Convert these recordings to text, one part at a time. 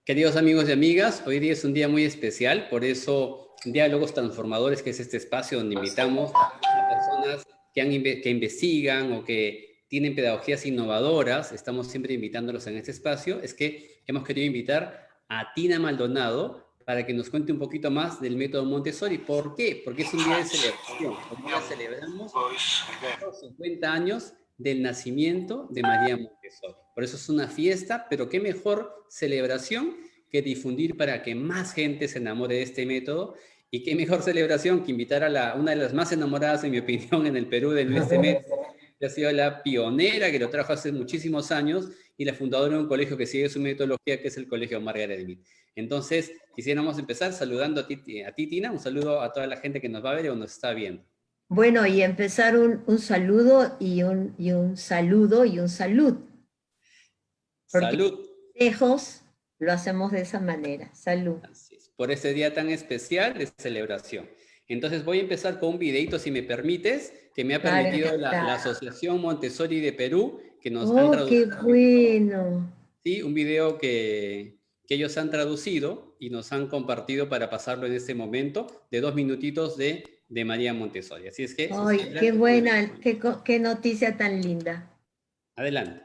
Queridos amigos y amigas, hoy día es un día muy especial, por eso Diálogos Transformadores, que es este espacio donde invitamos a personas que investigan o que tienen pedagogías innovadoras, estamos siempre invitándolos en este espacio, es que hemos querido invitar a Tina Maldonado para que nos cuente un poquito más del método Montessori. ¿Por qué? Porque es un día de celebración. Hoy día celebramos los 50 años del nacimiento de María Montessori. Por eso es una fiesta, pero qué mejor celebración que difundir para que más gente se enamore de este método y qué mejor celebración que invitar a una de las más enamoradas, en mi opinión, en el Perú de este método, que ha sido la pionera que lo trajo hace muchísimos años y la fundadora de un colegio que sigue su metodología, que es el Colegio Margaret Mead. Entonces, quisiéramos empezar saludando a ti, Tina, un saludo a toda la gente que nos va a ver o nos está viendo. Bueno, y empezar un saludo y un saludo y un salud, porque Salud. lejos lo hacemos de esa manera. Salud. Así es, por este día tan especial de celebración. Entonces voy a empezar con un videito, si me permites, que me ha Claro que permitido la está. Asociación Montessori de Perú, que nos han Oh, qué traducido, bueno. ¿sí? Un video que ellos han traducido y nos han compartido para pasarlo en este momento, de 2 minutitos de María Montessori. Así es que, Ay, qué adelante con el video. buena, qué noticia tan linda. Adelante.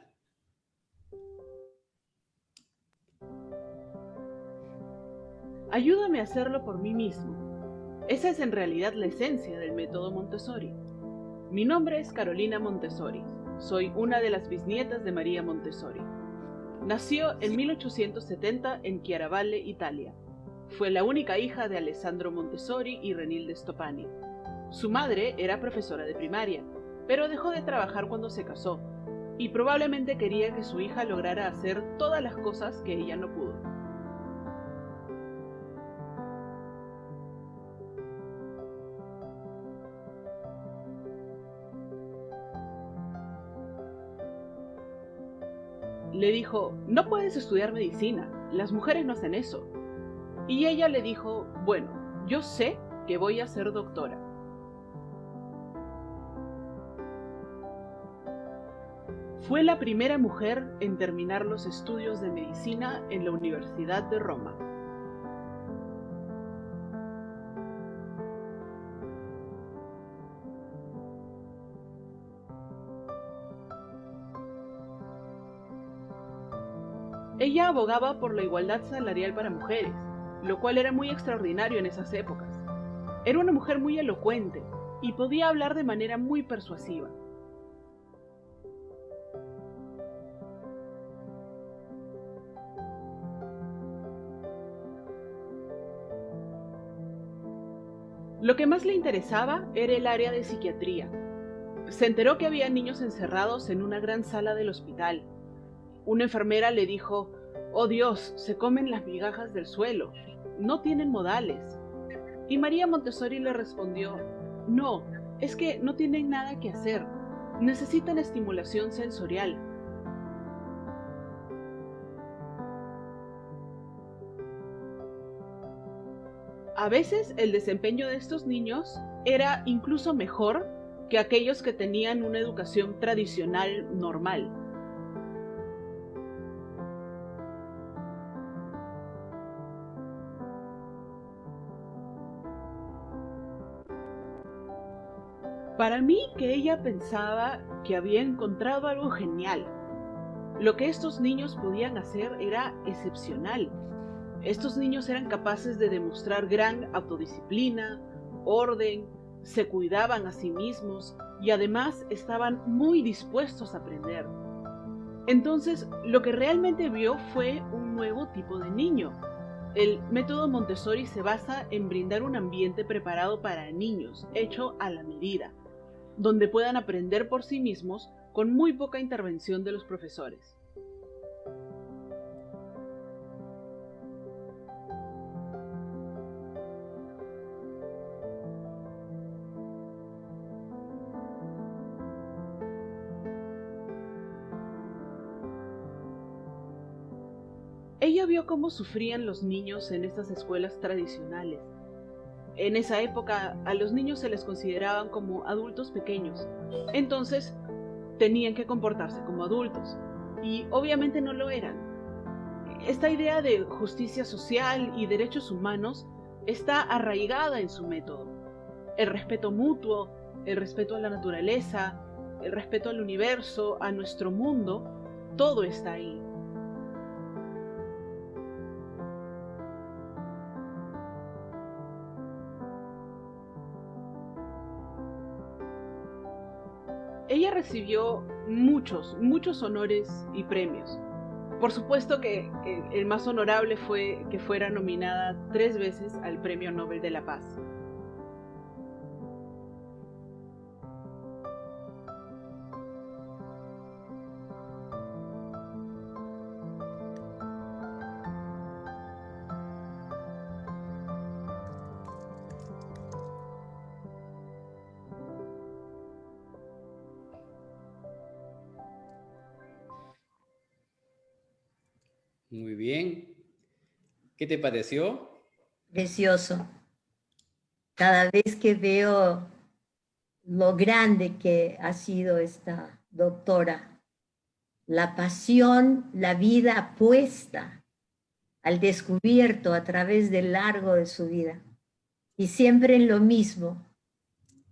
Ayúdame a hacerlo por mí mismo. Esa es en realidad la esencia del método Montessori. Mi nombre es Carolina Montessori. Soy una de las bisnietas de María Montessori. Nació en 1870 en Chiaravalle, Italia. Fue la única hija de Alessandro Montessori y Renilde Stoppani. Su madre era profesora de primaria, pero dejó de trabajar cuando se casó, y probablemente quería que su hija lograra hacer todas las cosas que ella no pudo. Le dijo, no puedes estudiar medicina, las mujeres no hacen eso. Y ella le dijo, bueno, yo sé que voy a ser doctora. Fue la primera mujer en terminar los estudios de medicina en la Universidad de Roma. Ella abogaba por la igualdad salarial para mujeres, lo cual era muy extraordinario en esas épocas. Era una mujer muy elocuente y podía hablar de manera muy persuasiva. Lo que más le interesaba era el área de psiquiatría. Se enteró que había niños encerrados en una gran sala del hospital. Una enfermera le dijo, oh Dios, se comen las migajas del suelo, no tienen modales. Y María Montessori le respondió, no, es que no tienen nada que hacer, necesitan estimulación sensorial. A veces el desempeño de estos niños era incluso mejor que aquellos que tenían una educación tradicional normal. Para mí que ella pensaba que había encontrado algo genial. Lo que estos niños podían hacer era excepcional. Estos niños eran capaces de demostrar gran autodisciplina, orden, se cuidaban a sí mismos y además estaban muy dispuestos a aprender. Entonces, lo que realmente vio fue un nuevo tipo de niño. El método Montessori se basa en brindar un ambiente preparado para niños, hecho a la medida, donde puedan aprender por sí mismos con muy poca intervención de los profesores. Ella vio cómo sufrían los niños en estas escuelas tradicionales. En esa época a los niños se les consideraban como adultos pequeños, entonces tenían que comportarse como adultos, y obviamente no lo eran. esta idea de justicia social y derechos humanos está arraigada en su método. El respeto mutuo, el respeto a la naturaleza, el respeto al universo, a nuestro mundo, todo está ahí. Ella recibió muchos honores y premios. Por supuesto que el más honorable fue que fuera nominada 3 veces al Premio Nobel de la Paz. Muy bien. ¿Qué te pareció? Precioso. Cada vez que veo lo grande que ha sido esta doctora, la pasión, la vida puesta al descubierto a través del largo de su vida. Y siempre en lo mismo.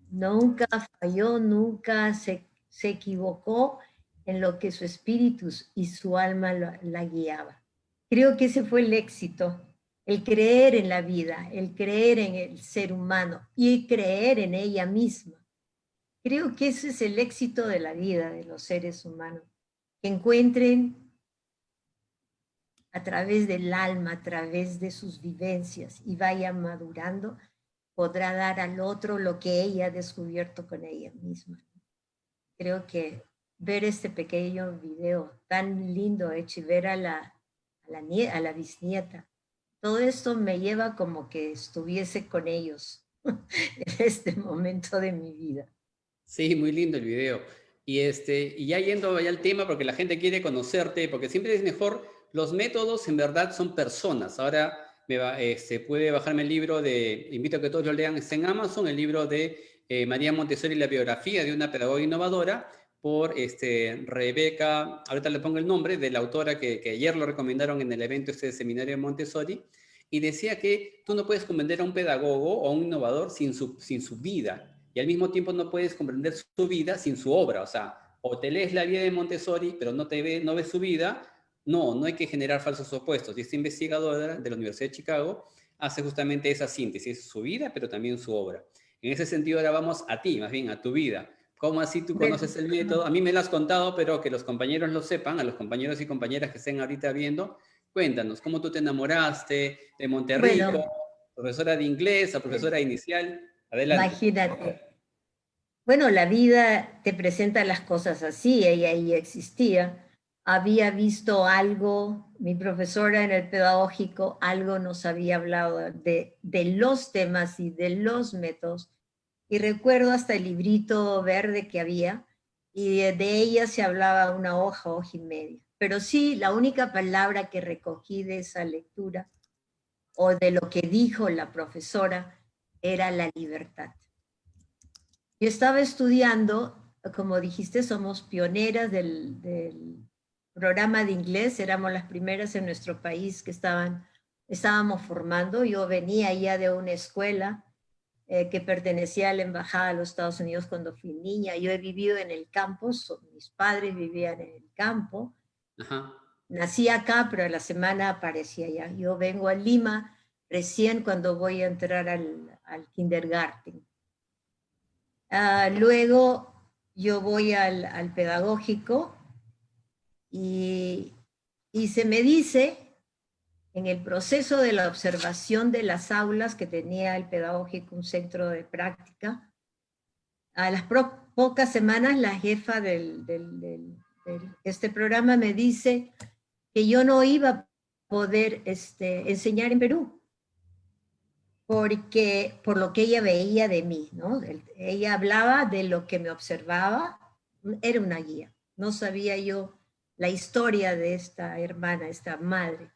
Nunca falló, nunca se equivocó en lo que su espíritu y su alma la guiaba. Creo que ese fue el éxito, el creer en la vida, el creer en el ser humano y creer en ella misma. Creo que ese es el éxito de la vida de los seres humanos, que encuentren a través del alma, a través de sus vivencias y vayan madurando, podrá dar al otro lo que ella ha descubierto con ella misma. Creo que ver este pequeño video tan lindo hecho y ver a la bisnieta, todo esto me lleva como que estuviese con ellos en este momento de mi vida. Sí, muy lindo el video. Y ya yendo al tema, porque la gente quiere conocerte, porque siempre es mejor, los métodos en verdad son personas. Ahora puede bajarme el libro invito a que todos lo lean, está en Amazon, el libro de María Montessori, la biografía de una pedagoga innovadora, por Rebeca, ahorita le pongo el nombre, de la autora que ayer lo recomendaron en el evento de seminario de Montessori, y decía que tú no puedes comprender a un pedagogo o a un innovador sin su vida. Y al mismo tiempo no puedes comprender su vida sin su obra. O sea, o te lees la vida de Montessori, pero no ves su vida. No hay que generar falsos opuestos. Y esta investigadora de la Universidad de Chicago hace justamente esa síntesis, su vida, pero también su obra. En ese sentido, ahora vamos a ti, más bien a tu vida. ¿Cómo así tú conoces el método? A mí me lo has contado, pero que los compañeros lo sepan, a los compañeros y compañeras que estén ahorita viendo, cuéntanos, ¿cómo tú te enamoraste de Monterrico? Bueno, Profesora de inglés, a profesora inicial. Adelante. imagínate. Bueno, la vida te presenta las cosas así, ella ahí existía. Había visto algo, mi profesora en el pedagógico, algo nos había hablado de los temas y de los métodos. Y recuerdo hasta el librito verde que había, y de ella se hablaba una hoja y media. Pero sí, la única palabra que recogí de esa lectura, o de lo que dijo la profesora, era la libertad. Yo estaba estudiando, como dijiste, somos pioneras del programa de inglés, éramos las primeras en nuestro país que estábamos formando. Yo venía ya de una escuela que pertenecía a la Embajada de los Estados Unidos cuando fui niña. Yo he vivido en el campo, mis padres vivían en el campo. Ajá. Nací acá, pero a la semana aparecí allá. Yo vengo a Lima recién cuando voy a entrar al kindergarten. Luego yo voy al pedagógico y se me dice, en el proceso de la observación de las aulas que tenía el pedagógico, un centro de práctica, a las pocas semanas la jefa de este programa me dice que yo no iba a poder enseñar en Perú, por lo que ella veía de mí, ¿no? Ella hablaba de lo que me observaba, era una guía. No sabía yo la historia de esta hermana, esta madre.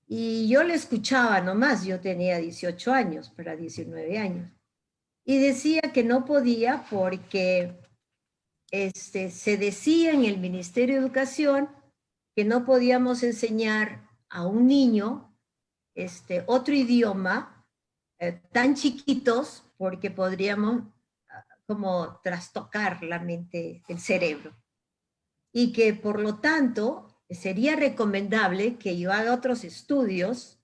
Y yo le escuchaba nomás, yo tenía 18 años para 19 años. Y decía que no podía porque se decía en el Ministerio de Educación que no podíamos enseñar a un niño otro idioma tan chiquitos porque podríamos como trastocar la mente, el cerebro. Y que por lo tanto sería recomendable que yo haga otros estudios,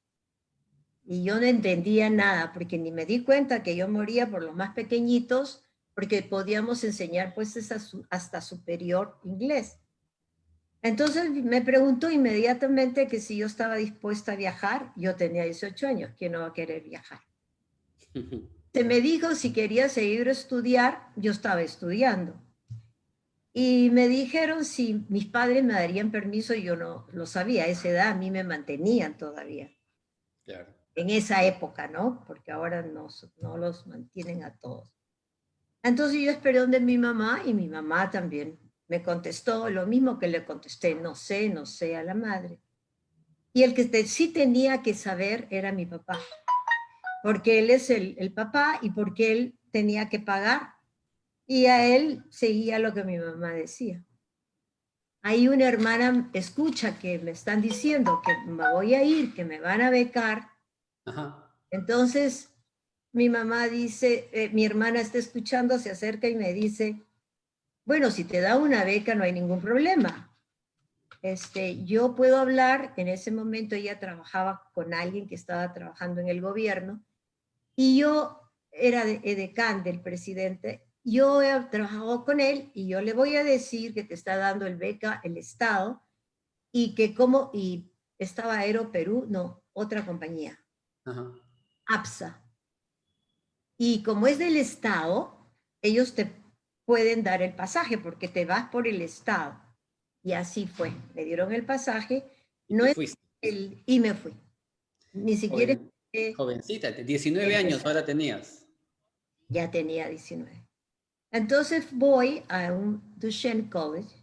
y yo no entendía nada porque ni me di cuenta que yo moría por los más pequeñitos, porque podíamos enseñar pues hasta superior inglés. Entonces me preguntó inmediatamente que si yo estaba dispuesta a viajar. Yo tenía 18 años, ¿quién no va a querer viajar? Se me dijo si quería seguir a estudiar, yo estaba estudiando. Y me dijeron si mis padres me darían permiso, y yo no lo sabía, a esa edad a mí me mantenían todavía. Claro. En esa época, ¿no? Porque ahora no los mantienen a todos. Entonces yo esperé donde mi mamá, y mi mamá también me contestó lo mismo que le contesté, no sé a la madre. Y el que sí tenía que saber era mi papá, porque él es el papá y porque él tenía que pagar, y a él seguía lo que mi mamá decía. Hay una hermana, escucha que me están diciendo que me voy a ir, que me van a becar. Ajá. Entonces mi mamá dice, mi hermana está escuchando, se acerca y me dice, bueno, si te da una beca no hay ningún problema. Yo puedo hablar. En ese momento ella trabajaba con alguien que estaba trabajando en el gobierno, y yo era edecán del presidente. Yo he trabajado con él y yo le voy a decir que te está dando el beca el Estado, y que y estaba Aeroperú, no, otra compañía, Ajá. APSA. Y como es del Estado, ellos te pueden dar el pasaje porque te vas por el Estado. Y así fue. Me dieron el pasaje, Y no te es fuiste. y me fui. Ni siquiera Jovencita, 19 años empezar. ahora tenías. Ya tenía 19. Entonces voy a un Duchenne College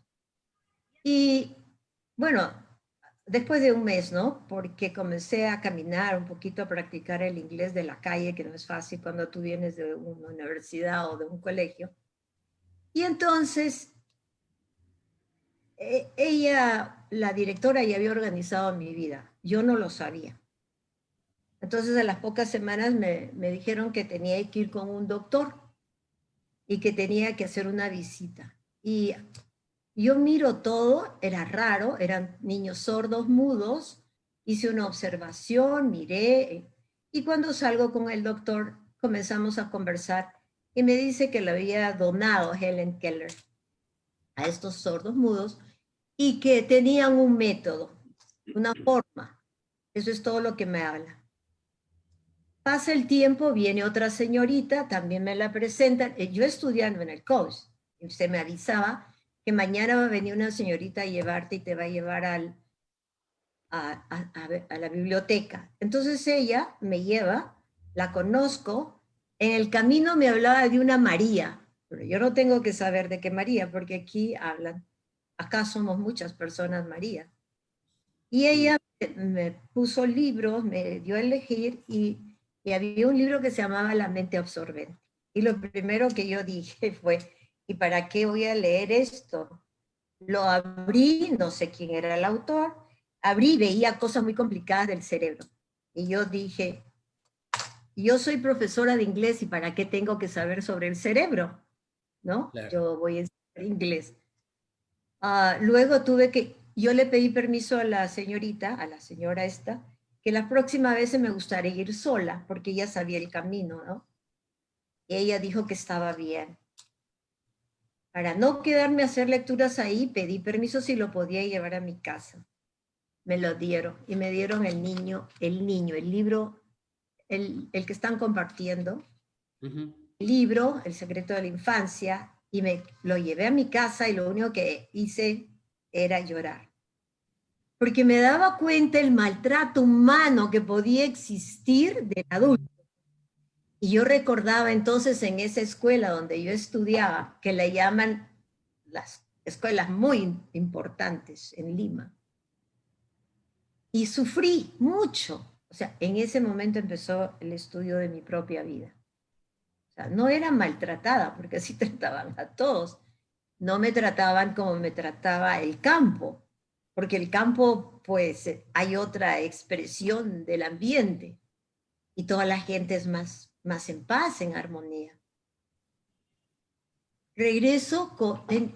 y, bueno, después de un mes, ¿no? Porque comencé a caminar un poquito, a practicar el inglés de la calle, que no es fácil cuando tú vienes de una universidad o de un colegio. Y entonces, ella, la directora, ya había organizado mi vida. Yo no lo sabía. Entonces, a las pocas semanas me dijeron que tenía que ir con un doctor y que tenía que hacer una visita. Y yo miro todo, era raro, eran niños sordos, mudos. Hice una observación, miré, y cuando salgo con el doctor comenzamos a conversar, y me dice que le había donado Helen Keller a estos sordos mudos y que tenían un método, una forma. Eso es todo lo que me habla. Pasa el tiempo, viene otra señorita, también me la presentan. Yo estudiando en el college, y usted me avisaba que mañana va a venir una señorita a llevarte y te va a llevar a la biblioteca. Entonces ella me lleva, la conozco. En el camino me hablaba de una María, pero yo no tengo que saber de qué María, porque aquí hablan, acá somos muchas personas María. Y ella me puso libros, me dio a elegir, y había un libro que se llamaba La mente absorbente. Y lo primero que yo dije fue, ¿y para qué voy a leer esto? Lo abrí, no sé quién era el autor, abrí y veía cosas muy complicadas del cerebro. Y yo dije, yo soy profesora de inglés, ¿y para qué tengo que saber sobre el cerebro? ¿No? Claro. Yo voy a enseñar inglés. Luego yo le pedí permiso a la señorita, a la señora esta, que la próxima vez me gustaría ir sola, porque ella sabía el camino, ¿no? Y ella dijo que estaba bien. Para no quedarme a hacer lecturas ahí, pedí permiso si lo podía llevar a mi casa. Me lo dieron, y me dieron el libro, el que están compartiendo, Ujú. el libro, El secreto de la infancia, y me lo llevé a mi casa, y lo único que hice era llorar. Porque me daba cuenta el maltrato humano que podía existir del adulto. Y yo recordaba entonces en esa escuela donde yo estudiaba, que le llaman las escuelas muy importantes en Lima. Y sufrí mucho. O sea, en ese momento empezó el estudio de mi propia vida. O sea, no era maltratada, porque así trataban a todos. No me trataban como me trataba el campo, porque el campo, pues, hay otra expresión del ambiente y toda la gente es más en paz, en armonía. Regreso,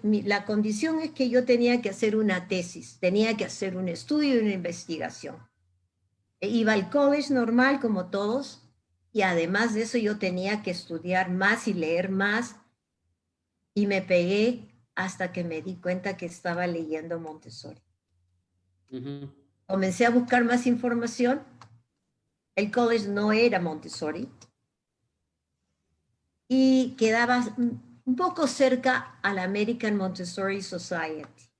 la condición es que yo tenía que hacer una tesis, tenía que hacer un estudio y una investigación. Iba al college normal como todos y además de eso yo tenía que estudiar más y leer más y me pegué hasta que me di cuenta que estaba leyendo Montessori. Comencé a buscar más información. El college no era Montessori y quedaba un poco cerca a la American Montessori Society.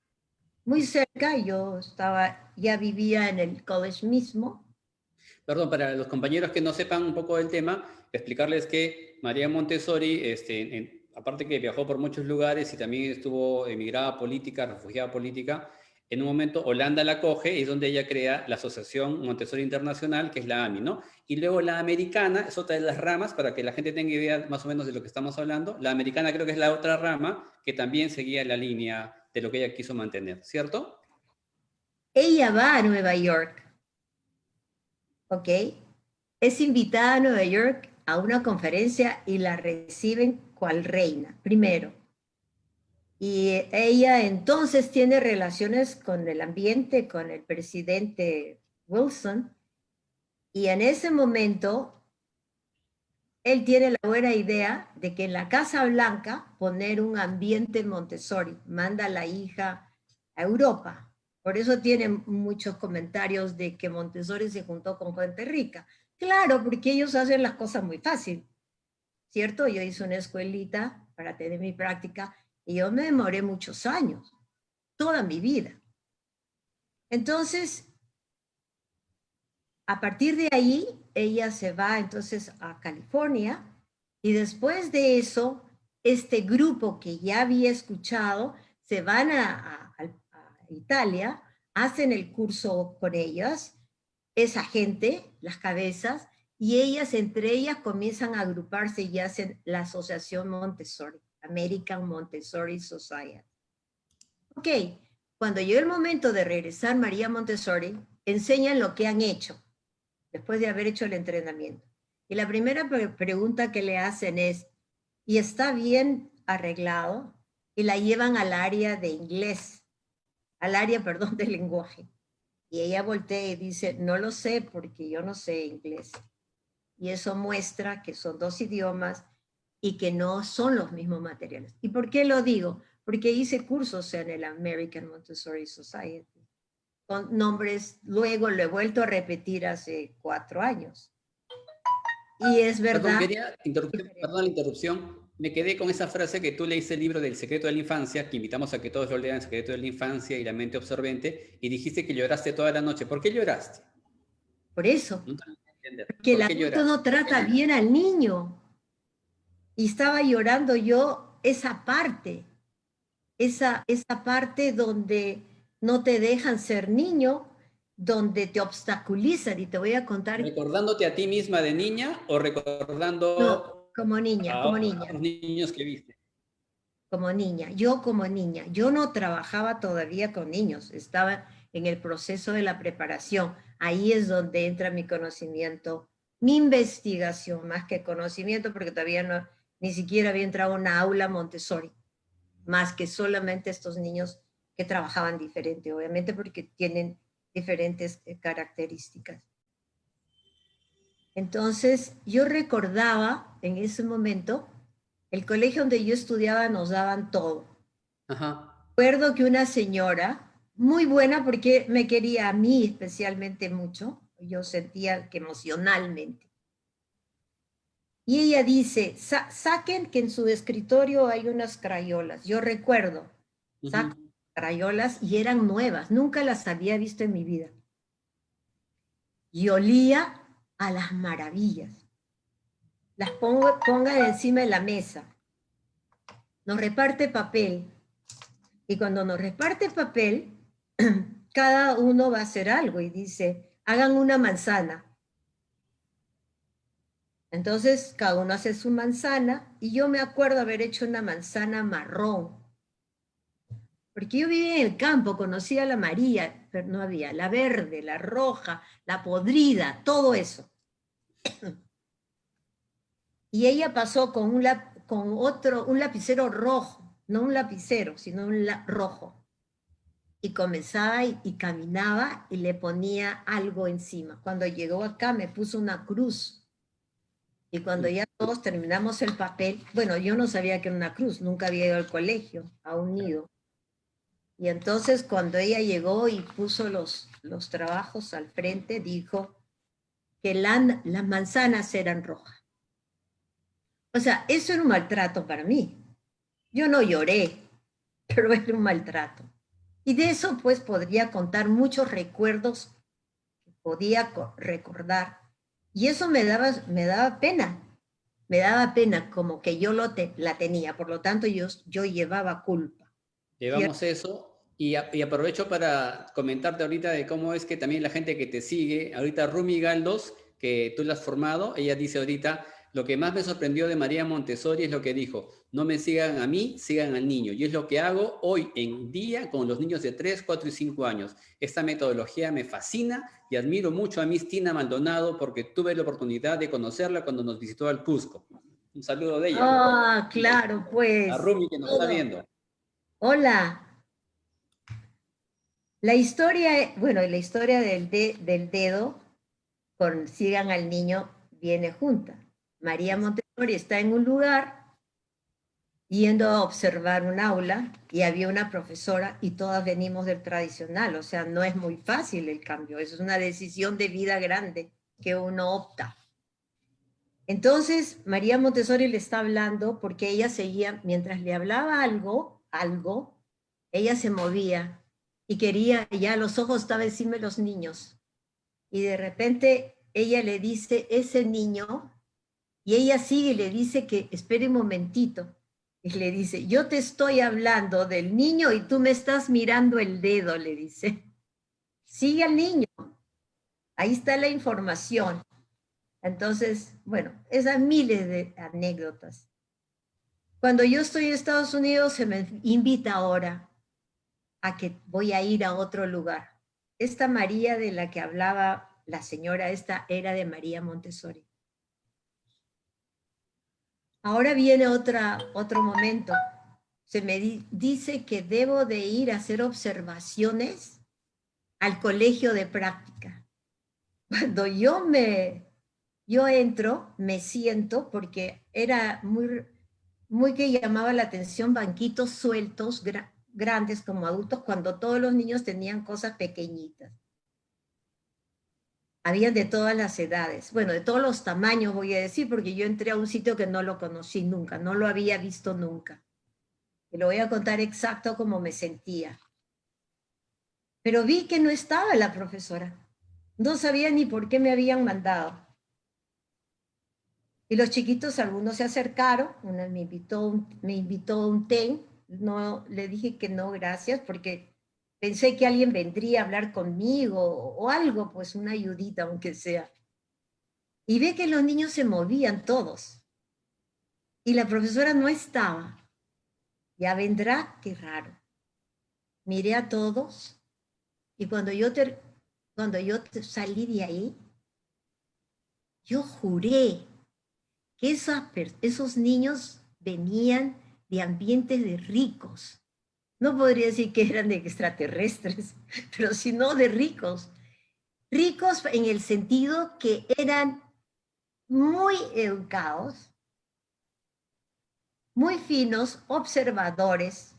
Muy cerca, ya vivía en el college mismo. Perdón, para los compañeros que no sepan un poco del tema, explicarles que María Montessori, aparte que viajó por muchos lugares y también estuvo emigrada política, refugiada política, en un momento Holanda la coge y es donde ella crea la Asociación Montessori Internacional, que es la AMI, ¿no? Y luego la americana es otra de las ramas, para que la gente tenga idea más o menos de lo que estamos hablando. La americana creo que es la otra rama que también seguía la línea de lo que ella quiso mantener, ¿cierto? Ella va a Nueva York, ¿ok? Es invitada a Nueva York a una conferencia y la reciben cual reina, primero. Y ella entonces tiene relaciones con el ambiente, con el presidente Wilson, y en ese momento él tiene la buena idea de que en la Casa Blanca poner un ambiente Montessori, manda a la hija a Europa. Por eso tiene muchos comentarios de que Montessori se juntó con gente rica. Claro, porque ellos hacen las cosas muy fácil, ¿cierto? Yo hice una escuelita para tener mi práctica y yo me demoré muchos años, toda mi vida. Entonces, a partir de ahí, ella se va entonces a California y después de eso, este grupo que ya había escuchado, se van a Italia, hacen el curso con ellas, esa gente, las cabezas, y ellas entre ellas comienzan a agruparse y hacen la Asociación Montessori, American Montessori Society. Ok, cuando llegó el momento de regresar María Montessori, enseñan lo que han hecho después de haber hecho el entrenamiento. Y la primera pregunta que le hacen es, ¿y está bien arreglado? Y la llevan al área de inglés, al área, perdón, de lenguaje. Y ella voltea y dice, no lo sé porque yo no sé inglés. Y eso muestra que son dos idiomas y que no son los mismos materiales. ¿Y por qué lo digo? Porque hice cursos en el American Montessori Society con nombres, luego lo he vuelto a repetir hace 4 años. Y es verdad. Perdón la interrupción. Me quedé con esa frase que tú leíste el libro del secreto de la infancia, que invitamos a que todos lo lean, el secreto de la infancia y la mente absorbente, y dijiste que lloraste toda la noche. ¿Por qué lloraste? Por eso. No Porque el adulto no trata bien al niño. Y estaba llorando yo esa parte donde no te dejan ser niño, donde te obstaculizan, y te voy a contar. ¿Recordándote a ti misma de niña o recordando no, como niña, a otros niños que viste? Como niña, yo no trabajaba todavía con niños, estaba en el proceso de la preparación, ahí es donde entra mi conocimiento, mi investigación, más que conocimiento, porque todavía no, ni siquiera había entrado a una aula Montessori, más que solamente estos niños que trabajaban diferente, obviamente porque tienen diferentes características. Entonces, yo recordaba en ese momento, el colegio donde yo estudiaba nos daban todo. Ajá. Recuerdo que una señora, muy buena porque me quería a mí especialmente mucho, yo sentía que emocionalmente. Y ella dice, saquen que en su escritorio hay unas crayolas. Yo recuerdo, saquen crayolas y eran nuevas, nunca las había visto en mi vida. Y olía a las maravillas. Las pongan encima de la mesa. Nos reparte papel. Y cuando nos reparte papel, cada uno va a hacer algo y dice, hagan una manzana. Entonces, cada uno hace su manzana y yo me acuerdo haber hecho una manzana marrón. Porque yo vivía en el campo, conocía la amarilla, pero no había, la verde, la roja, la podrida, todo eso. Y ella pasó con un lapicero rojo, no un lapicero, sino rojo. Y comenzaba y caminaba y le ponía algo encima. Cuando llegó acá me puso una cruz. Y cuando ya todos terminamos el papel, bueno, yo no sabía que era una cruz, nunca había ido al colegio, a un nido. Y entonces cuando ella llegó y puso los trabajos al frente, dijo que las manzanas eran rojas. O sea, eso era un maltrato para mí. Yo no lloré, pero era un maltrato. Y de eso pues podría contar muchos recuerdos que podía recordar. Y eso me daba pena. Me daba pena como que yo la tenía. Por lo tanto, yo llevaba culpa. Llevamos eso y aprovecho para comentarte ahorita de cómo es que también la gente que te sigue, ahorita Rumi Galdos, que tú la has formado, ella dice ahorita, lo que más me sorprendió de María Montessori es lo que dijo, no me sigan a mí, sigan al niño. Y es lo que hago hoy en día con los niños de 3, 4 y 5 años. Esta metodología me fascina y admiro mucho a Miss Tina Maldonado porque tuve la oportunidad de conocerla cuando nos visitó al Cusco. Un saludo de ella. Ah, claro, A pues. Rumi que nos está viendo. Hola. La historia, bueno, la historia del dedo con sigan al niño viene junta. María Montessori está en un lugar yendo a observar un aula y había una profesora y todas venimos del tradicional, o sea, no es muy fácil el cambio, es una decisión de vida grande que uno opta. Entonces, María Montessori le está hablando porque ella seguía, mientras le hablaba algo, ella se movía y quería, ya los ojos estaban encima de los niños. Y de repente ella le dice, ese niño, y ella sigue y le dice que espere un momentito. Y le dice, yo te estoy hablando del niño y tú me estás mirando el dedo, le dice. Sigue al niño. Ahí está la información. Entonces, bueno, esas miles de anécdotas. Cuando yo estoy en Estados Unidos, se me invita ahora a que voy a ir a otro lugar. Esta María de la que hablaba la señora, esta era de María Montessori. Ahora viene otro momento. Se me dice que debo de ir a hacer observaciones al colegio de práctica. Cuando yo entro, me siento, porque era muy que llamaba la atención banquitos sueltos, grandes como adultos, cuando todos los niños tenían cosas pequeñitas. Habían de todas las edades, bueno, de todos los tamaños voy a decir, porque yo entré a un sitio que no lo conocí nunca, no lo había visto nunca. Te lo voy a contar exacto como me sentía. Pero vi que no estaba la profesora. No sabía ni por qué me habían mandado. Y los chiquitos, algunos se acercaron, una me invitó a un té, no, le dije que no, gracias, porque pensé que alguien vendría a hablar conmigo o algo, pues una ayudita, aunque sea. Y ve que los niños se movían todos. Y la profesora no estaba. Ya vendrá, qué raro. Miré a todos y cuando yo salí de ahí, yo juré que esos niños venían de ambientes de ricos. No podría decir que eran de extraterrestres, pero sino de ricos. Ricos en el sentido que eran muy educados, muy finos, observadores,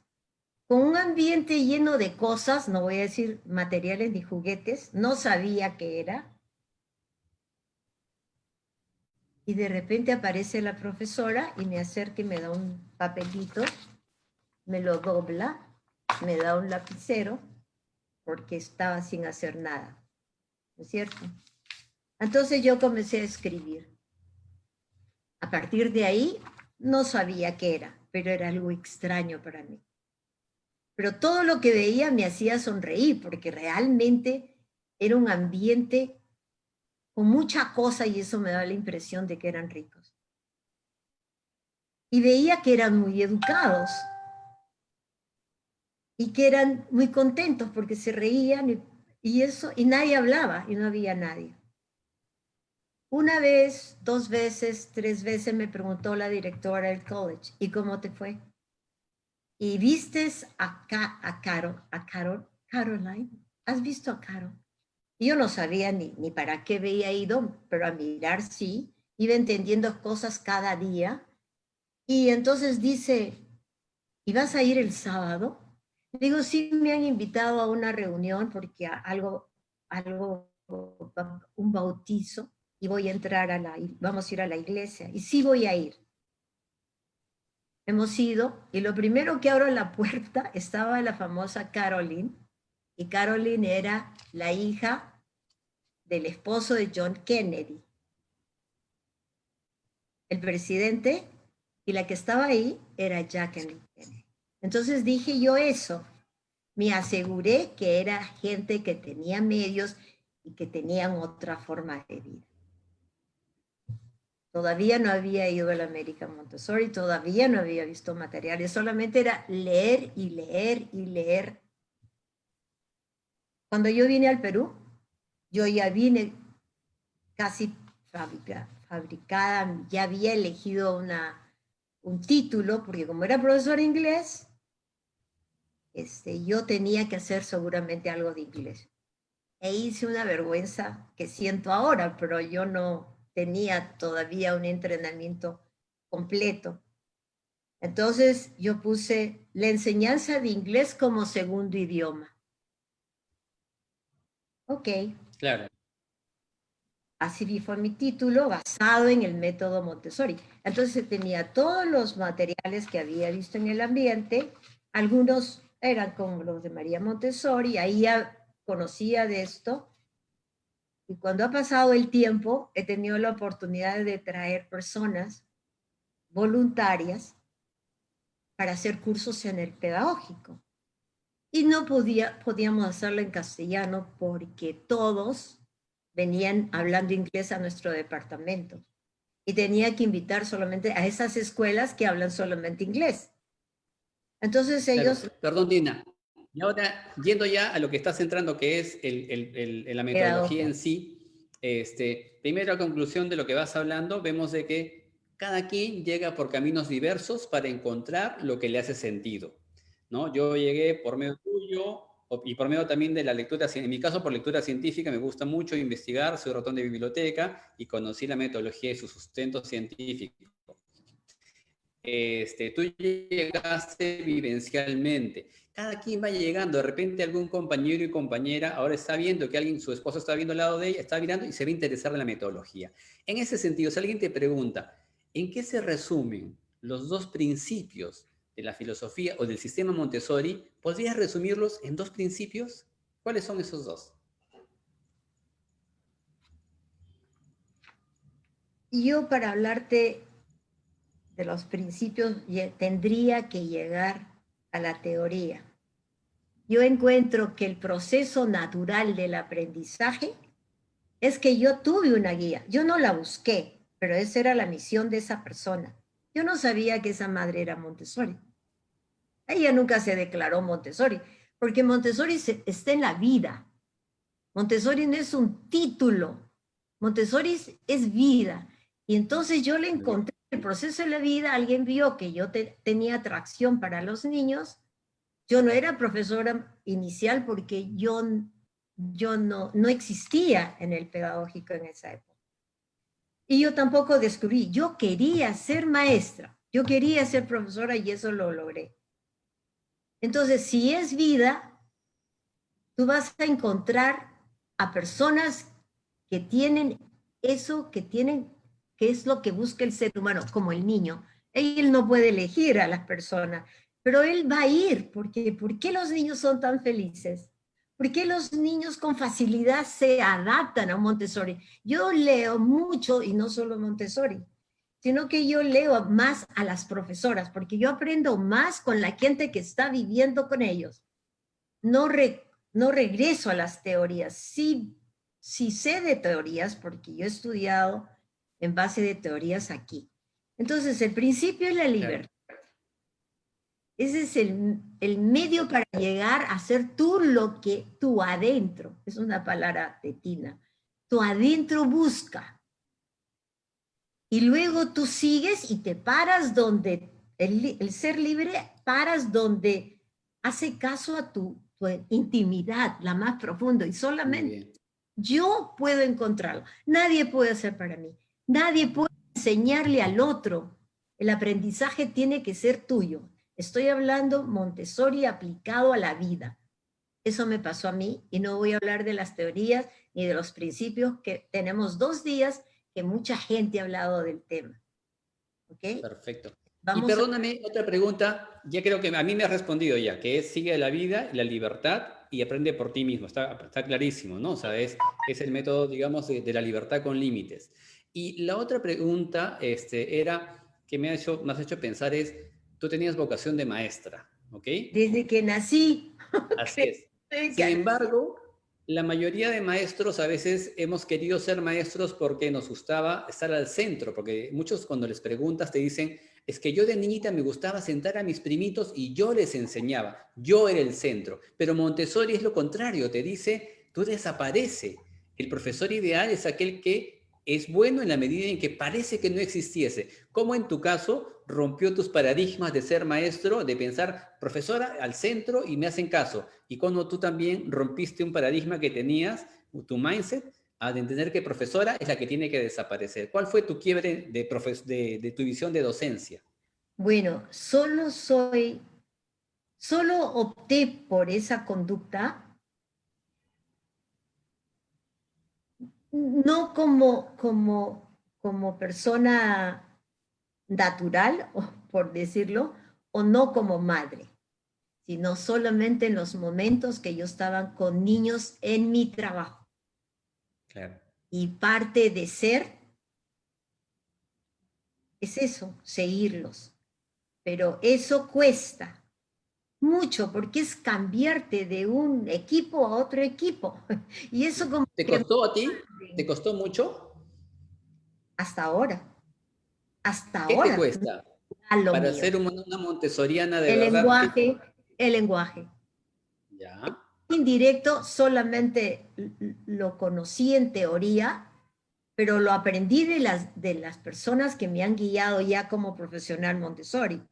con un ambiente lleno de cosas, no voy a decir materiales ni juguetes, no sabía qué era. Y de repente aparece la profesora y me acerca y me da un papelito, me lo dobla, me da un lapicero, porque estaba sin hacer nada, ¿no es cierto? Entonces yo comencé a escribir. A partir de ahí no sabía qué era, pero era algo extraño para mí. Pero todo lo que veía me hacía sonreír, porque realmente era un ambiente con mucha cosa y eso me daba la impresión de que eran ricos. Y veía que eran muy educados. y que eran muy contentos porque se reían y eso, y nadie hablaba y no había nadie. Una vez, 2 veces, 3 veces me preguntó la directora del college, ¿y cómo te fue? ¿Y vistes a Caroline? ¿Has visto a Carol? Y yo no sabía ni para qué había ido, pero a mirar sí, iba entendiendo cosas cada día. Y entonces dice, ¿y vas a ir el sábado? Digo, sí, me han invitado a una reunión porque un bautizo, y voy a entrar vamos a ir a la iglesia, y sí voy a ir. Hemos ido, y lo primero que abro la puerta estaba la famosa Caroline, y Caroline era la hija del esposo de John Kennedy, el presidente, y la que estaba ahí era Jacqueline Kennedy. Entonces dije yo eso, me aseguré que era gente que tenía medios y que tenían otra forma de vida. Todavía no había ido a la American Montessori, todavía no había visto materiales, solamente era leer y leer y leer. Cuando yo vine al Perú, yo ya vine casi fabricada, ya había elegido un título, porque como era profesor de inglés, yo tenía que hacer seguramente algo de inglés. E hice una vergüenza que siento ahora, pero yo no tenía todavía un entrenamiento completo. Entonces yo puse la enseñanza de inglés como segundo idioma. Ok. Claro. Así fue mi título, basado en el método Montessori. Entonces tenía todos los materiales que había visto en el ambiente, algunos eran como los de María Montessori, ahí ya conocía de esto, y cuando ha pasado el tiempo, he tenido la oportunidad de traer personas voluntarias para hacer cursos en el pedagógico. Y no podíamos hacerlo en castellano porque todos venían hablando inglés a nuestro departamento. Y tenía que invitar solamente a esas escuelas que hablan solamente inglés. Entonces ellos... Claro. Perdón, Dina. Y ahora, yendo ya a lo que estás entrando, que es la metodología en sí, primero a conclusión de lo que vas hablando, vemos de que cada quien llega por caminos diversos para encontrar lo que le hace sentido, ¿no? Yo llegué por medio tuyo y por medio también de la lectura, en mi caso por lectura científica, me gusta mucho investigar, soy ratón de biblioteca y conocí la metodología y su sustento científico. Tú llegaste vivencialmente. Cada quien va llegando, de repente algún compañero y compañera ahora está viendo que su esposo está viendo al lado de ella, está mirando y se va a interesar en la metodología. En ese sentido, si alguien te pregunta, ¿en qué se resumen los 2 principios de la filosofía o del sistema Montessori? ¿Podrías resumirlos en 2 principios? ¿Cuáles son esos 2? Yo para hablarte de los principios tendría que llegar a la teoría. Yo encuentro que el proceso natural del aprendizaje es que yo tuve una guía. Yo no la busqué, pero esa era la misión de esa persona. Yo no sabía que esa madre era Montessori. Ella nunca se declaró Montessori, porque Montessori está en la vida. Montessori no es un título. Montessori es vida. Y entonces yo le encontré el proceso de la vida, alguien vio que yo tenía atracción para los niños. Yo no era profesora inicial porque yo no existía en el pedagógico en esa época. Y yo tampoco descubrí, yo quería ser maestra, yo quería ser profesora y eso lo logré. Entonces, si es vida, tú vas a encontrar a personas que tienen eso, que es lo que busca el ser humano, como el niño. Él no puede elegir a las personas, pero él va a ir, porque ¿por qué los niños son tan felices? ¿Por qué los niños con facilidad se adaptan a Montessori? Yo leo mucho, y no solo Montessori, sino que yo leo más a las profesoras, porque yo aprendo más con la gente que está viviendo con ellos. No regreso a las teorías. Sí sé de teorías, porque yo he estudiado en base de teorías aquí. Entonces, el principio es la libertad. Ese es el medio para llegar a ser tú lo que tú adentro, es una palabra tetina, tu adentro busca. Y luego tú sigues y te paras donde, el ser libre, paras donde hace caso a tu intimidad, la más profunda, y solamente yo puedo encontrarlo. Nadie puede hacer para mí. Nadie puede enseñarle al otro. El aprendizaje tiene que ser tuyo. Estoy hablando Montessori aplicado a la vida. Eso me pasó a mí y no voy a hablar de las teorías ni de los principios, que tenemos 2 días que mucha gente ha hablado del tema. ¿Ok? Perfecto. Y Vamos perdóname, otra pregunta, ya creo que a mí me has respondido ya, que es sigue la vida, la libertad y aprende por ti mismo. Está clarísimo, ¿no? O sea, es el método, digamos, de la libertad con límites. Y la otra pregunta era, que me has hecho pensar es, tú tenías vocación de maestra, ¿ok? desde que nací. Así es. Sin embargo, la mayoría de maestros a veces hemos querido ser maestros porque nos gustaba estar al centro, porque muchos cuando les preguntas te dicen, es que yo de niñita me gustaba sentar a mis primitos y yo les enseñaba, yo era el centro. Pero Montessori es lo contrario, te dice, tú desaparece. El profesor ideal es aquel que es bueno en la medida en que parece que no existiese. Como en tu caso rompió tus paradigmas de ser maestro, de pensar profesora al centro y me hacen caso. Y cuando tú también rompiste un paradigma que tenías, tu mindset, de entender que profesora es la que tiene que desaparecer. ¿Cuál fue tu quiebre de tu visión de docencia? Bueno, solo opté por esa conducta, no como persona natural, por decirlo, o no como madre, sino solamente en los momentos que yo estaba con niños en mi trabajo. Claro. Y parte de ser es eso, seguirlos. Pero eso cuesta mucho porque es cambiarte de un equipo a otro equipo. Y eso como ¿Te que costó a ti? ¿Te costó mucho? hasta ahora, hasta ¿Qué te ahora, cuesta? a lo Para mío. ser una montessoriana de El verdad, ¿qué? lenguaje, el lenguaje. Ya. Indirecto solamente lo conocí en teoría, pero lo aprendí de las personas que me han guiado ya como profesional Montessori.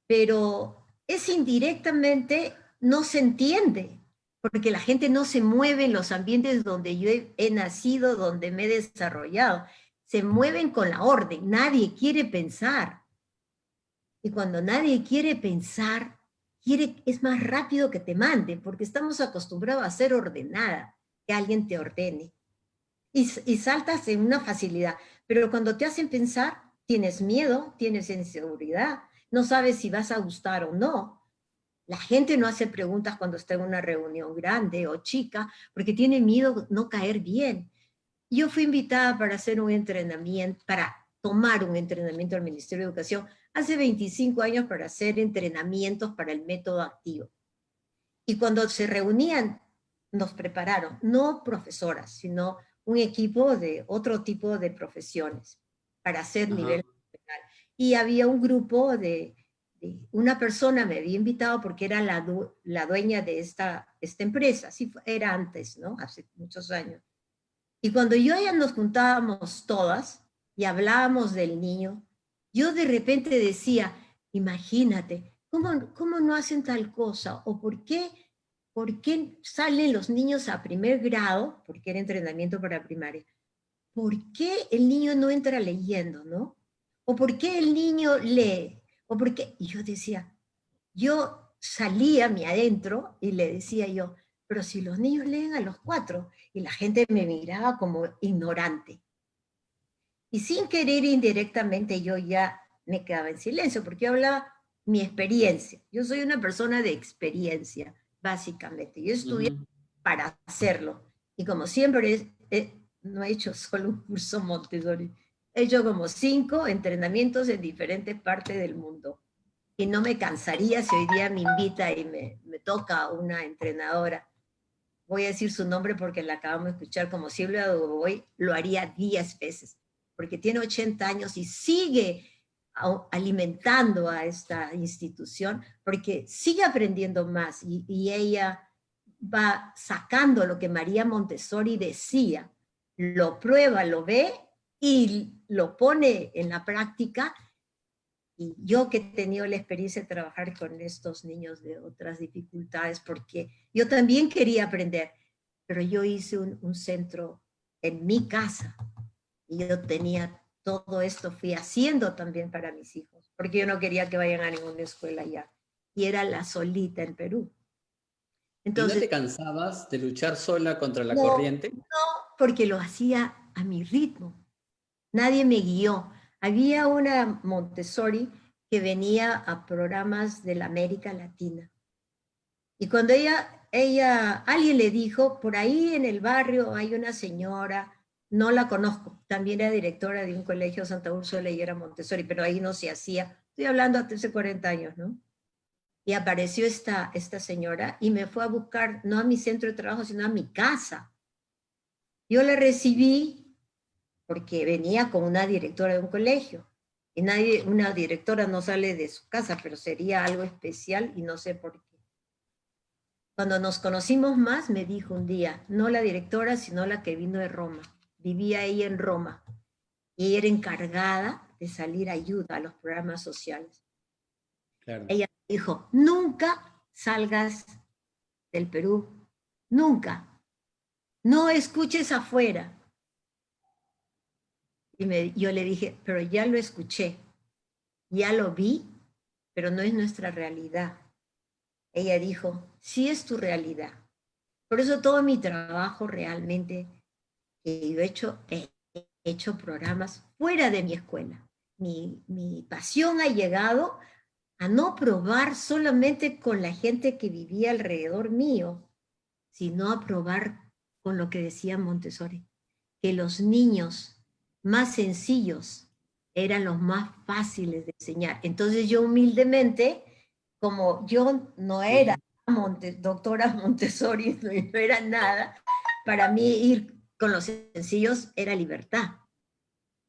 Pero es indirectamente, no se entiende, porque la gente no se mueve en los ambientes donde yo he nacido, donde me he desarrollado. Se mueven con la orden, nadie quiere pensar. Y cuando nadie quiere pensar, es más rápido que te mande, porque estamos acostumbrados a ser ordenada, que alguien te ordene. Y saltas en una facilidad. Pero cuando te hacen pensar, tienes miedo, tienes inseguridad, no sabes si vas a gustar o no. La gente no hace preguntas cuando está en una reunión grande o chica, porque tiene miedo de no caer bien. Yo fui invitada para hacer un entrenamiento, para tomar un entrenamiento al Ministerio de Educación hace 25 años para hacer entrenamientos para el método activo. Y cuando se reunían, nos prepararon, no profesoras, sino un equipo de otro tipo de profesiones para hacer Ajá. nivel nacional. Y había un grupo una persona me había invitado porque era la dueña de esta empresa, así era antes, ¿no? Hace muchos años. Y cuando ya nos juntábamos todas y hablábamos del niño, yo de repente decía, imagínate, ¿cómo no hacen tal cosa? ¿O por qué salen los niños a primer grado? Porque era entrenamiento para primaria. ¿Por qué el niño no entra leyendo, no? ¿O por qué el niño lee? ¿O por qué? Y yo decía, yo salía mi adentro y le decía yo, pero si los niños leen a los 4, y la gente me miraba como ignorante. Y sin querer indirectamente yo ya me quedaba en silencio, porque yo hablaba mi experiencia. Yo soy una persona de experiencia, básicamente. Yo estudié para hacerlo. Y como siempre, no he hecho solo un curso Montessori, he hecho como 5 entrenamientos en diferentes partes del mundo. Y no me cansaría si hoy día me invita y me toca una entrenadora. Voy a decir su nombre porque la acabamos de escuchar, como Silvia Dubois, lo haría 10 veces, porque tiene 80 años y sigue alimentando a esta institución, porque sigue aprendiendo más y ella va sacando lo que María Montessori decía, lo prueba, lo ve y lo pone en la práctica. Y yo que he tenido la experiencia de trabajar con estos niños de otras dificultades, porque yo también quería aprender, pero yo hice un centro en mi casa y yo tenía todo esto, fui haciendo también para mis hijos, porque yo no quería que vayan a ninguna escuela ya. Y era la solita en Perú. ¿Y no Entonces, te cansabas de luchar sola contra la no, corriente? porque lo hacía a mi ritmo. Nadie me guió. Había una Montessori que venía a programas de la América Latina. Y cuando alguien le dijo, por ahí en el barrio hay una señora, no la conozco, también era directora de un colegio Santa Úrsula y era Montessori, pero ahí no se hacía. Estoy hablando hace 40 años, ¿no? Y apareció esta señora y me fue a buscar, no a mi centro de trabajo, sino a mi casa. Yo la recibí porque venía con una directora de un colegio. Y una directora no sale de su casa, pero sería algo especial y no sé por qué. Cuando nos conocimos más, me dijo un día, no la directora, sino la que vino de Roma. Vivía ella en Roma y ella era encargada de salir ayuda a los programas sociales. Claro. Ella dijo, nunca salgas del Perú, nunca. No escuches afuera. Y yo le dije, pero ya lo escuché, ya lo vi, pero no es nuestra realidad. Ella dijo, sí es tu realidad. Por eso todo mi trabajo realmente que yo he hecho programas fuera de mi escuela. Mi pasión ha llegado a no probar solamente con la gente que vivía alrededor mío, sino a probar con lo que decía Montessori, que los niños más sencillos eran los más fáciles de enseñar. Entonces yo humildemente, como yo no era doctora Montessori, no era nada, para mí ir con los sencillos era libertad.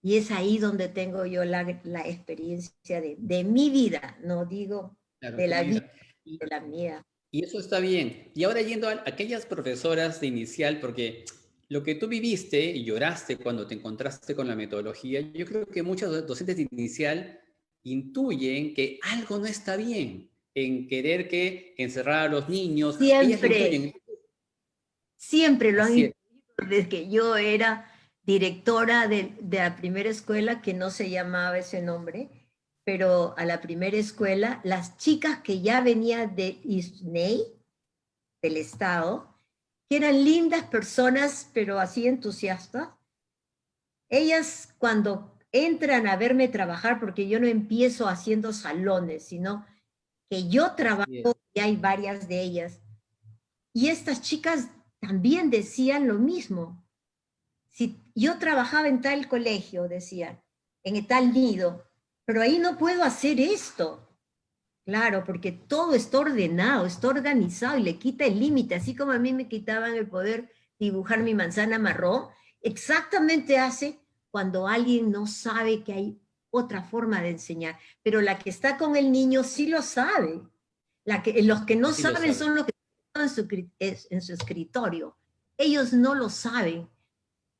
Y es ahí donde tengo yo la experiencia de mi vida, no digo Claro, de tu la vida vida. Y, de la mía. y eso está bien. Y ahora yendo a aquellas profesoras de inicial, porque lo que tú viviste y lloraste cuando te encontraste con la metodología, yo creo que muchos docentes de inicial intuyen que algo no está bien en querer que encerrar a los niños. Ellas lo Siempre, intuyen. siempre lo han Así es. intuido desde que yo era directora de la primera escuela, que no se llamaba ese nombre, pero a la primera escuela, las chicas que ya venían de ISNEI, del Estado, que eran lindas personas, pero así entusiastas, ellas cuando entran a verme trabajar, porque yo no empiezo haciendo salones, sino que yo trabajo, Así es. y hay varias de ellas, y estas chicas también decían lo mismo. Si yo trabajaba en tal colegio, decían, en tal nido, pero ahí no puedo hacer esto. Claro, porque todo está ordenado, está organizado y le quita el límite, así como a mí me quitaban el poder dibujar mi manzana marrón, exactamente hace cuando alguien no sabe que hay otra forma de enseñar, pero la que está con el niño sí lo sabe. Los que no Sí lo saben saben. son los que están en su escritorio. Ellos no lo saben,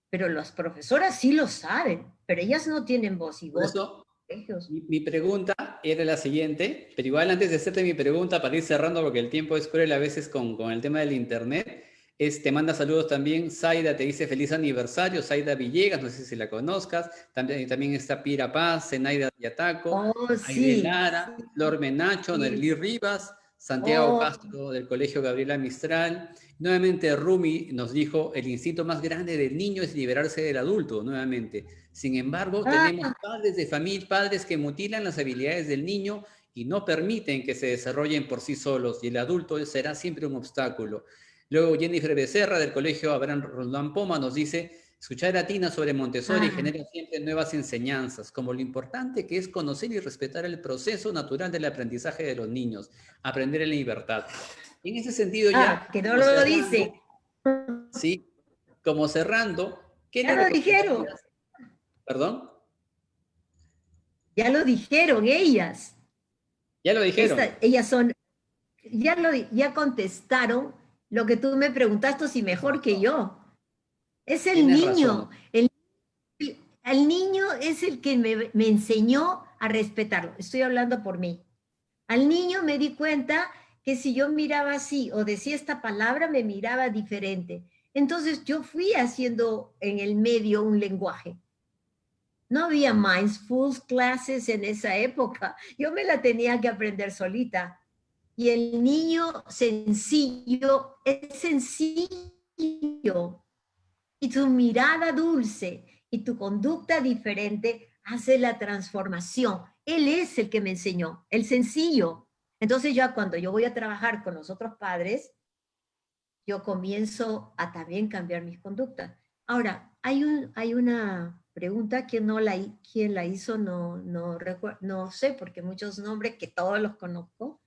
pero las profesoras sí lo saben, pero ellas no tienen voz y Por voto. eso mi pregunta era la siguiente, pero igual antes de hacerte mi pregunta, para ir cerrando, porque el tiempo es cruel a veces con el tema del internet, te manda saludos también, Zaida te dice feliz aniversario, Zaida Villegas, no sé si la conozcas, también está Pira Paz, Zenaida Yataco, Oh, Aide sí, Lara, Flor Menacho, sí. Nelly Rivas, Santiago Oh, Castro del Colegio Gabriela Mistral. Nuevamente Rumi nos dijo, el instinto más grande del niño es liberarse del adulto, nuevamente. Sin embargo, tenemos ah, padres de familia, padres que mutilan las habilidades del niño y no permiten que se desarrollen por sí solos, y el adulto será siempre un obstáculo. Luego Jennifer Becerra del Colegio Abraham Roldán Poma nos dice, escuchar a Tina sobre Montessori ah, genera siempre nuevas enseñanzas, como lo importante que es conocer y respetar el proceso natural del aprendizaje de los niños, aprender en libertad. En ese sentido ya, que no como lo cerrando, dice. ¿sí? Como cerrando, ¿qué Ya le lo dijeron. recomendarías? ¿Perdón? Ya lo dijeron ellas. Ya lo dijeron. Ellas son, ya contestaron lo que tú me preguntaste, si mejor que yo. Es el Tienes niño. razón. El niño es el que me enseñó a respetarlo. Estoy hablando por mí. Al niño me di cuenta que si yo miraba así o decía esta palabra, me miraba diferente. Entonces yo fui haciendo en el medio un lenguaje. No había mindful clases en esa época. Yo me la tenía que aprender solita. Y el niño sencillo es sencillo. Y tu mirada dulce y tu conducta diferente hace la transformación. Él es el que me enseñó, el sencillo. Entonces ya cuando yo voy a trabajar con los otros padres, yo comienzo a también cambiar mis conductas. Ahora, hay una pregunta que quien la hizo, no sé, porque muchos nombres que todos los conozco,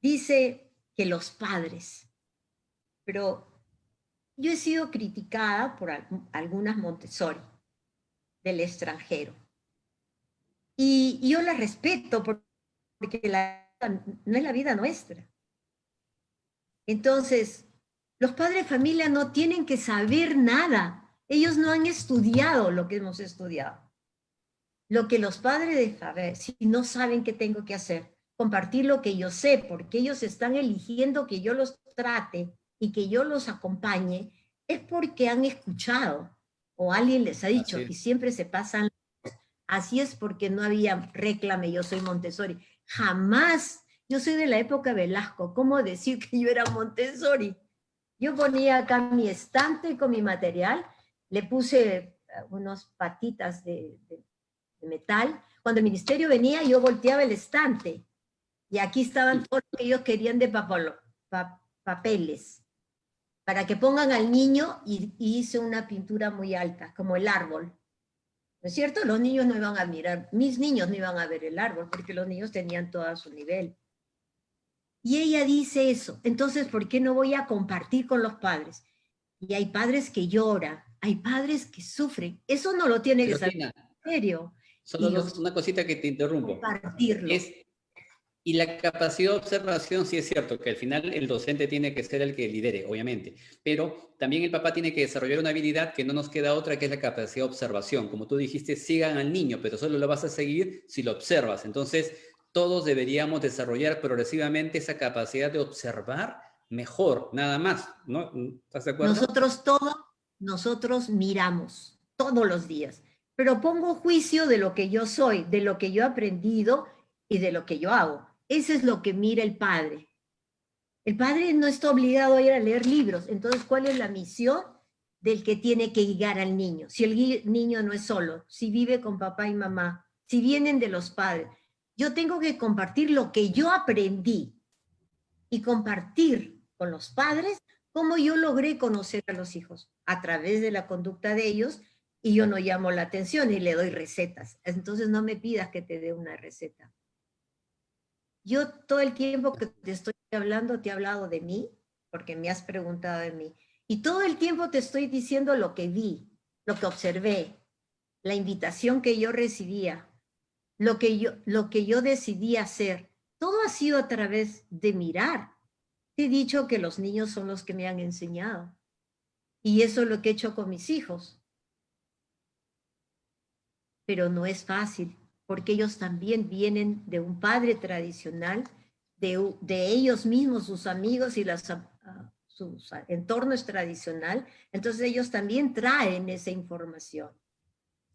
dice que los padres, pero yo he sido criticada por algunas Montessori del extranjero. Y yo la respeto porque no es la vida nuestra. Entonces, los padres de familia no tienen que saber nada. Ellos no han estudiado lo que hemos estudiado. Lo que los padres de saber, si no saben qué tengo que hacer, compartir lo que yo sé, porque ellos están eligiendo que yo los trate y que yo los acompañe, es porque han escuchado o alguien les ha dicho y siempre se pasan. Así es porque no había réclame, yo soy Montessori. Jamás, yo soy de la época de Velasco, ¿cómo decir que yo era Montessori? Yo ponía acá mi estante con mi material, le puse unas patitas de metal. Cuando el ministerio venía, yo volteaba el estante y aquí estaban todos los que ellos querían de papeles para que pongan al niño y hice una pintura muy alta, como el árbol. ¿No es cierto? Los niños no iban a mirar, mis niños no iban a ver el árbol porque los niños tenían todo a su nivel. Y ella dice eso, entonces, ¿por qué no voy a compartir con los padres? Y hay padres que lloran, hay padres que sufren, eso no lo tiene que saber en serio. Solo una cosita que te interrumpo. Compartirlo. Y la capacidad de observación, sí es cierto que al final el docente tiene que ser el que lidere, obviamente, pero también el papá tiene que desarrollar una habilidad que no nos queda otra, que es la capacidad de observación. Como tú dijiste, sigan al niño, pero solo lo vas a seguir si lo observas. Entonces, todos deberíamos desarrollar progresivamente esa capacidad de observar mejor, nada más, ¿no? ¿Estás de acuerdo? Nosotros miramos todos los días, pero pongo juicio de lo que yo soy, de lo que yo he aprendido y de lo que yo hago. Eso es lo que mira el padre. El padre no está obligado a ir a leer libros. Entonces, ¿cuál es la misión del que tiene que guiar al niño? Si el niño no es solo, si vive con papá y mamá, si vienen de los padres, yo tengo que compartir lo que yo aprendí y compartir con los padres cómo yo logré conocer a los hijos a través de la conducta de ellos, y yo no llamo la atención y le doy recetas. Entonces no me pidas que te dé una receta. Yo todo el tiempo que te estoy hablando, te he hablado de mí, porque me has preguntado de mí. Y todo el tiempo te estoy diciendo lo que vi, lo que observé, la invitación que yo recibía, lo que yo decidí hacer. Todo ha sido a través de mirar. Te he dicho que los niños son los que me han enseñado. Y eso es lo que he hecho con mis hijos. Pero no es fácil, porque ellos también vienen de un padre tradicional, de ellos mismos, sus amigos y su entorno es tradicional, entonces ellos también traen esa información.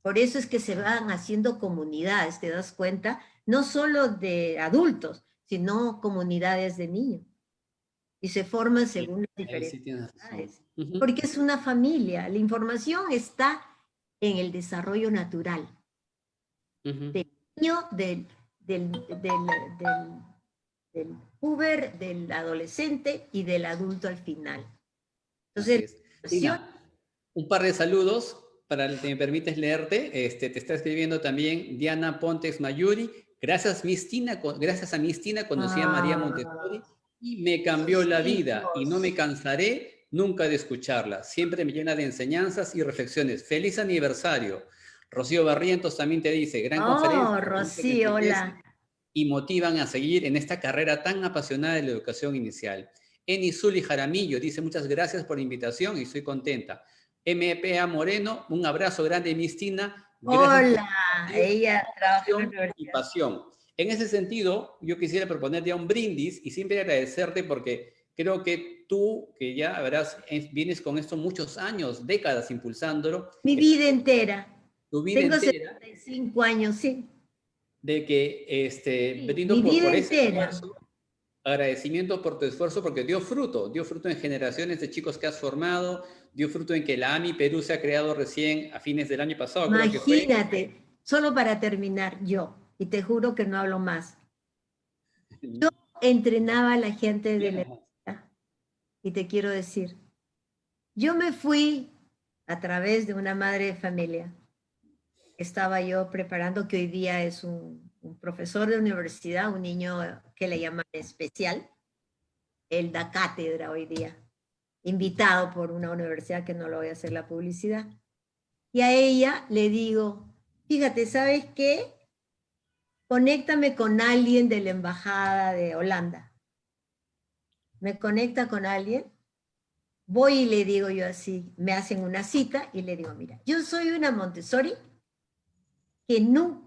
Por eso es que se van haciendo comunidades, ¿te das cuenta? No solo de adultos, sino comunidades de niños. Y se forman según las diferentes edades. Porque es una familia, la información está en el desarrollo natural. Del niño, del puber, del adolescente y del adulto al final. Entonces, un par de saludos para el que me permites leerte. Te está escribiendo también Diana Pontes Mayuri. Gracias, gracias a Miss Tina conocí a María Montessori y me cambió la vida y no me cansaré nunca de escucharla. Siempre me llena de enseñanzas y reflexiones. ¡Feliz aniversario! Rocío Barrientos también te dice, gran Oh, conferencia. Rocío, hola. Y motivan a seguir en esta carrera tan apasionada de la educación inicial. Eni Zuli Jaramillo dice, muchas gracias por la invitación y estoy contenta. MPA Moreno, un abrazo grande, Mistina. Hola, ella trabaja en la y universidad. pasión. En ese sentido, yo quisiera proponer ya un brindis y siempre agradecerte porque creo que tú, que ya verás, vienes con esto muchos años, décadas impulsándolo. Mi vida entera. Tu vida Tengo entera. 75 años, sí. De que Sí, brindo mi vida por ese entera. esfuerzo, agradecimiento por tu esfuerzo porque dio fruto en generaciones de chicos que has formado, dio fruto en que la AMI Perú se ha creado recién a fines del año pasado, creo que fue. Imagínate, solo para terminar, yo, y te juro que no hablo más. Yo entrenaba a la gente de la escuela, y te quiero decir, yo me fui a través de una madre de familia. Estaba yo preparando, que hoy día es un profesor de universidad, un niño que le llaman especial. Él da cátedra hoy día, invitado por una universidad que no lo voy a hacer la publicidad. Y a ella le digo, fíjate, ¿sabes qué? Conéctame con alguien de la embajada de Holanda. Me conecta con alguien, voy y le digo yo así, me hacen una cita y le digo, mira, yo soy una Montessori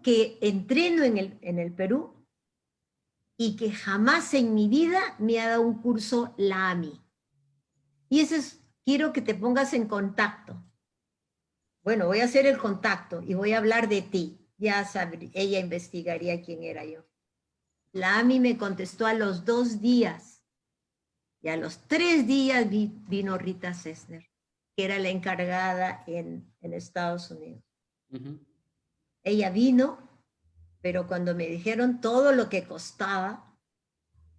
que entreno en el Perú y que jamás en mi vida me ha dado un curso la AMI. Y eso es, quiero que te pongas en contacto. Bueno, voy a hacer el contacto y voy a hablar de ti. Ya sabré, ella investigaría quién era yo. La AMI me contestó a los 2 días. Y a los 3 días vino Rita Sessner, que era la encargada en Estados Unidos. Ella vino, pero cuando me dijeron todo lo que costaba,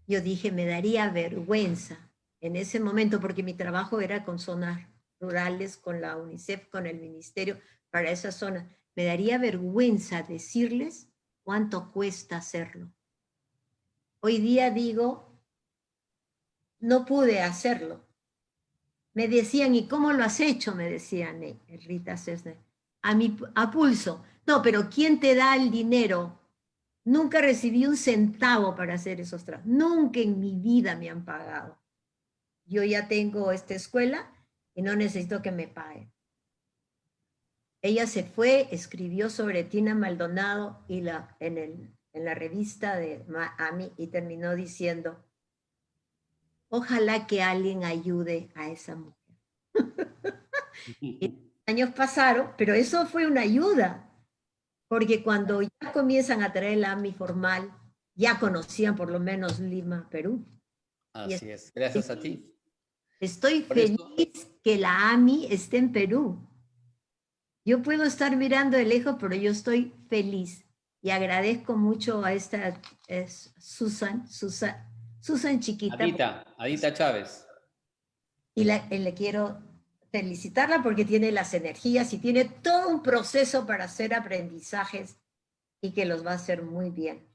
yo dije, me daría vergüenza en ese momento, porque mi trabajo era con zonas rurales, con la UNICEF, con el ministerio, para esa zona. Me daría vergüenza decirles cuánto cuesta hacerlo. Hoy día digo, no pude hacerlo. Me decían, ¿y cómo lo has hecho? Me decían, Rita Sessner. A pulso. No, pero ¿quién te da el dinero? Nunca recibí un centavo para hacer esos trabajos. Nunca en mi vida me han pagado. Yo ya tengo esta escuela y no necesito que me paguen. Ella se fue, escribió sobre Tina Maldonado y en la revista de AMI y terminó diciendo, ojalá que alguien ayude a esa mujer. Y años pasaron, pero eso fue una ayuda, porque cuando ya comienzan a traer el AMI formal, ya conocían por lo menos Lima, Perú. Así es, gracias a ti. Estoy feliz que la AMI esté en Perú. Yo puedo estar mirando de lejos, pero yo estoy feliz y agradezco mucho a esta Susan chiquita. Adita Chávez. Y le quiero felicitarla porque tiene las energías y tiene todo un proceso para hacer aprendizajes y que los va a hacer muy bien.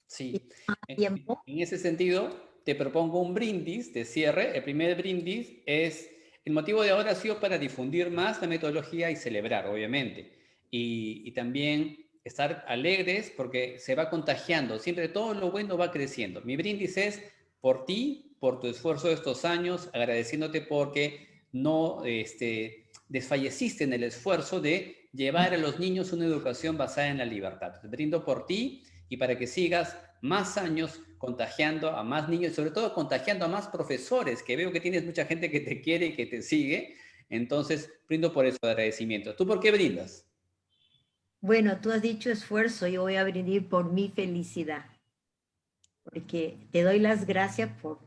Sí, en ese sentido te propongo un brindis de cierre. El primer brindis es, el motivo de ahora ha sido para difundir más la metodología y celebrar, obviamente. Y también estar alegres porque se va contagiando, siempre todo lo bueno va creciendo. Mi brindis es por ti, por tu esfuerzo de estos años, agradeciéndote porque no desfalleciste en el esfuerzo de llevar a los niños una educación basada en la libertad. Te brindo por ti y para que sigas más años contagiando a más niños, y sobre todo contagiando a más profesores, que veo que tienes mucha gente que te quiere y que te sigue. Entonces, brindo por eso de agradecimiento. ¿Tú por qué brindas? Bueno, tú has dicho esfuerzo, yo voy a brindar por mi felicidad, porque te doy las gracias por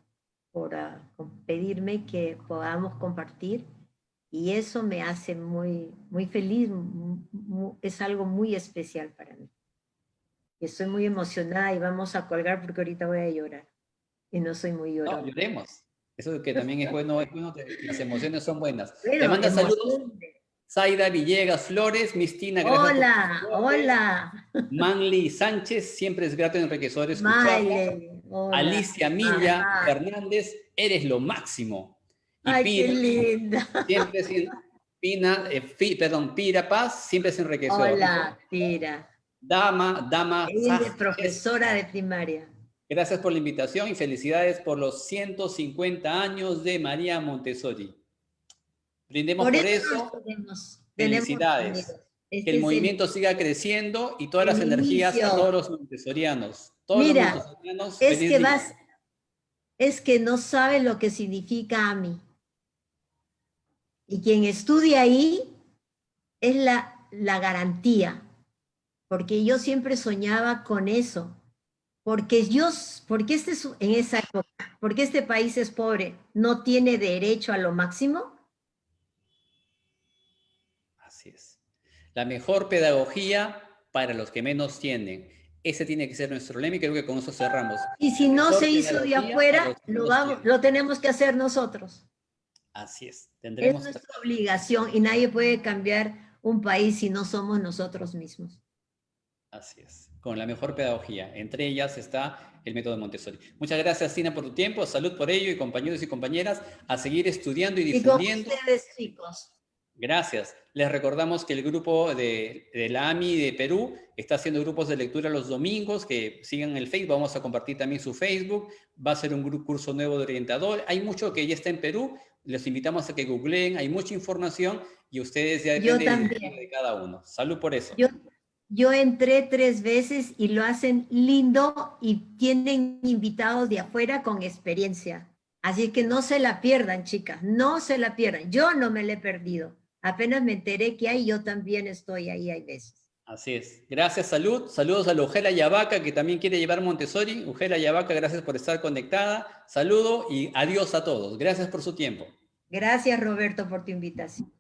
pedirme que podamos compartir y eso me hace muy, muy feliz, es algo muy especial para mí. Estoy muy emocionada y vamos a colgar porque ahorita voy a llorar y no soy muy llorona. No, lloremos. Eso que también es bueno, las emociones son buenas. Bueno, te manda saludos Zaida Villegas Flores, Mistina, gracias. Hola, hola. Manly Sánchez, siempre es grato y enriquecedor escucharla. Alicia Milla Fernández, eres lo máximo. Y ay, Pira, qué linda. siempre Pira Paz, siempre es enriquecedor. Hola, Pira. Dama Ella es Sánchez, profesora de primaria. gracias por la invitación y felicidades por los 150 años de María Montessori. Brindemos Por por eso eso. tenemos Felicidades. amigos. Que Este el es movimiento siga creciendo y todas las el energías a inicio. todos los montessorianos. Todos los Mira, montessorianos, es feliz que día. es que no sabe lo que significa AMI. Y quien estudia ahí es la garantía, porque yo siempre soñaba con eso, porque en esa época, porque este país es pobre, no tiene derecho a lo máximo. Así es. La mejor pedagogía para los que menos tienen. Ese tiene que ser nuestro lema y creo que con eso cerramos. Y si La no mejor se hizo de pedagogía para los afuera, que menos tienen. lo tenemos que hacer nosotros. Así es. Es nuestra obligación y nadie puede cambiar un país si no somos nosotros mismos. Así es. Con la mejor pedagogía. Entre ellas está el método Montessori. Muchas gracias, Tina, por tu tiempo. Salud por ello y compañeros y compañeras a seguir estudiando y Y con difundiendo. ustedes, chicos. Gracias. Les recordamos que el grupo de la AMI de Perú está haciendo grupos de lectura los domingos, que sigan el Facebook, vamos a compartir también su Facebook, va a ser un curso nuevo de orientador. Hay mucho que ya está en Perú, les invitamos a que googleen, hay mucha información y ustedes ya dependen de cada uno. Salud por eso. Yo entré 3 veces y lo hacen lindo y tienen invitados de afuera con experiencia. Así que no se la pierdan, chicas, no se la pierdan. Yo no me la he perdido. Apenas me enteré que hay, yo también estoy ahí, hay veces. Así es. Gracias, Salud. Saludos a la Ujela Yavaca, que también quiere llevar Montessori. Ujela Yavaca, gracias por estar conectada. Saludo y adiós a todos. Gracias por su tiempo. Gracias, Roberto, por tu invitación.